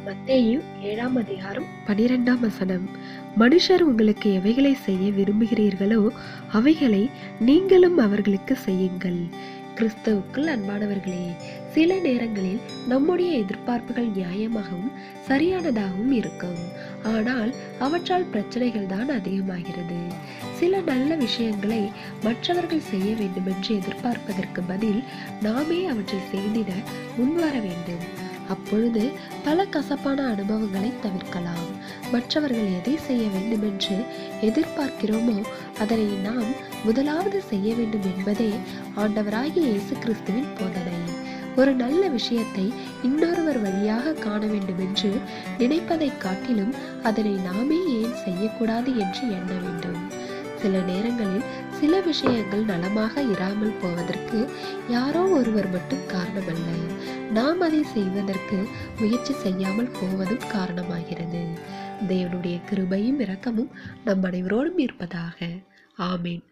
மத்தேயு 7ஆம் அதிகாரம் 12ஆம் வசனம். மனுஷர் உங்களுக்கு எவைகளை செய்ய விரும்புகிறீர்களோ அவைகளை நீங்களும் அவர்களுக்கு செய்யுங்கள். கிறிஸ்துவுக்குள் அன்பானவர்களே, சில நேரங்களில் நம்முடைய எதிர்பார்ப்புகள் நியாயமாகவும் சரியானதாகவும் இருக்கும். ஆனால் அவற்றால் பிரச்சனைகள் தான் அதிகமாகிறது. சில நல்ல விஷயங்களை மற்றவர்கள் செய்ய வேண்டும் என்று எதிர்பார்ப்பதற்கு பதில் நாமே அவற்றை செய்திட முன்வர வேண்டும். அப்பொழுது பல கசப்பான அனுபவங்களை தவிர்க்கலாம். மற்றவர்கள் எதை செய்ய வேண்டும் என்று எதிர்பார்க்கிறோமோ அதனை நாம் முதலாவது செய்ய வேண்டும் என்பதே ஆண்டவராகிய இயேசு கிறிஸ்துவின் போதனை. ஒரு நல்ல விஷயத்தை இன்னொருவர் வழியாக காண வேண்டும் என்று நினைப்பதை காட்டிலும் அதனை நாமே ஏன் செய்யக்கூடாது என்று எண்ண வேண்டும். சில நேரங்களில் சில விஷயங்கள் நலமாக இராமல் போவதற்கு யாரோ ஒருவர் மட்டும் காரணமல்ல, நாம் அதை செய்வதற்கு முயற்சி செய்யாமல் போவதும் காரணமாகிறது. தேவனுடைய கிருபையும் இரக்கமும் நம் அனைவரோடும் இருப்பதாக. ஆமேன்.